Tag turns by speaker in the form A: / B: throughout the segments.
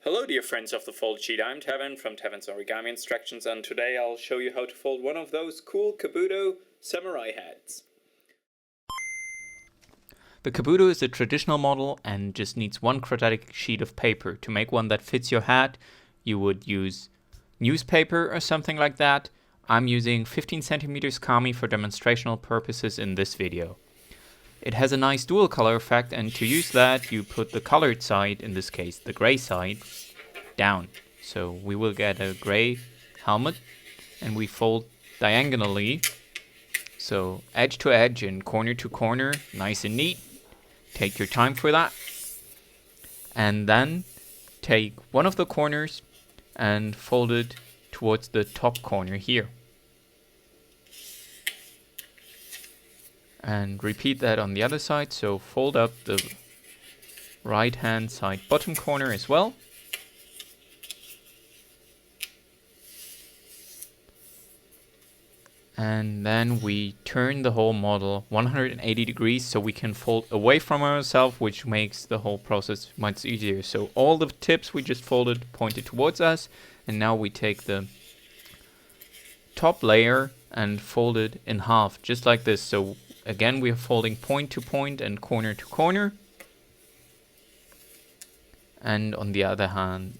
A: Hello dear friends of the fold sheet, I'm Tevin from Tevin's Origami Instructions, and today I'll show you how to fold one of those cool Kabuto samurai hats.
B: The Kabuto is a traditional model and just needs one quadratic sheet of paper. To make one that fits your hat, you would use newspaper or something like that. I'm using 15 centimeters kami for demonstrational purposes in this video. It has a nice dual color effect, and to use that you put the colored side, in this case the gray side, down. So we will get a gray helmet and we fold diagonally. So edge to edge and corner to corner, nice and neat. Take your time for that. And then take one of the corners and fold it towards the top corner here. And repeat that on the other side, so fold up the right hand side bottom corner as well. And then we turn the whole model 180 degrees so we can fold away from ourselves, which makes the whole process much easier. So all the tips we just folded pointed towards us, and now we take the top layer and fold it in half, just like this. So again, we are folding point to point and corner to corner. And on the other hand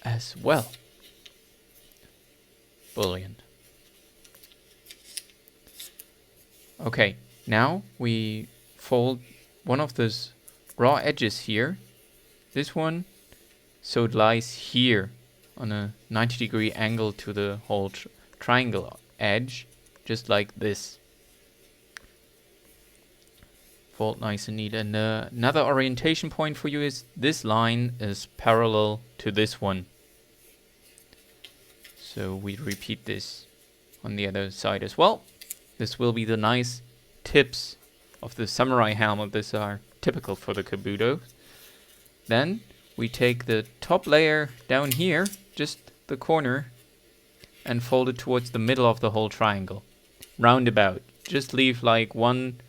B: as well. Brilliant. Okay, now we fold one of those raw edges here, this one, so it lies here on a 90-degree angle to the whole triangle edge, just like this. Fold nice and neat. And another orientation point for you is this line is parallel to this one. So we repeat this on the other side as well. This will be the nice tips of the samurai helmet. These are typical for the Kabuto. Then we take the top layer down here, just the corner, and fold it towards the middle of the whole triangle. Roundabout. Just leave like one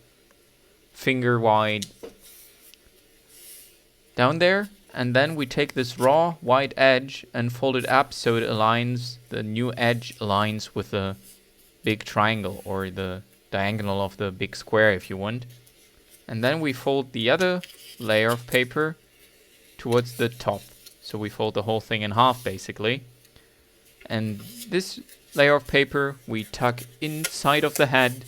B: finger wide down there. And then we take this raw white edge and fold it up so it aligns, the new edge aligns with the big triangle or the diagonal of the big square if you want. And then we fold the other layer of paper towards the top. So we fold the whole thing in half basically. And this layer of paper we tuck inside of the head.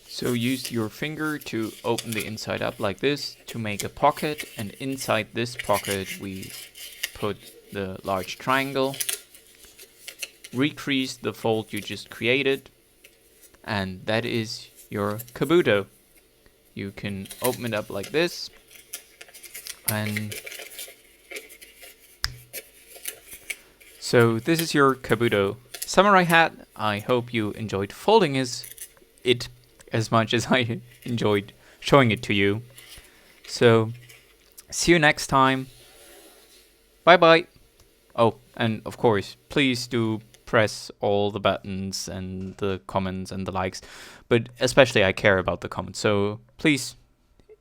B: So use your finger to open the inside up like this to make a pocket, and inside this pocket we put the large triangle. Recrease the fold you just created, and that is your Kabuto. You can open it up like this, and so this is your Kabuto samurai hat. I hope you enjoyed folding it as much as I enjoyed showing it to you. So see you next time. Bye bye. Oh, and of course, please do press all the buttons and the comments and the likes, but especially I care about the comments. So please,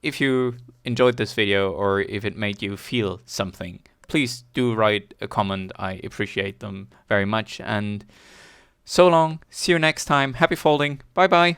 B: if you enjoyed this video or if it made you feel something, please do write a comment. I appreciate them very much. And so long. See you next time. Happy folding. Bye bye.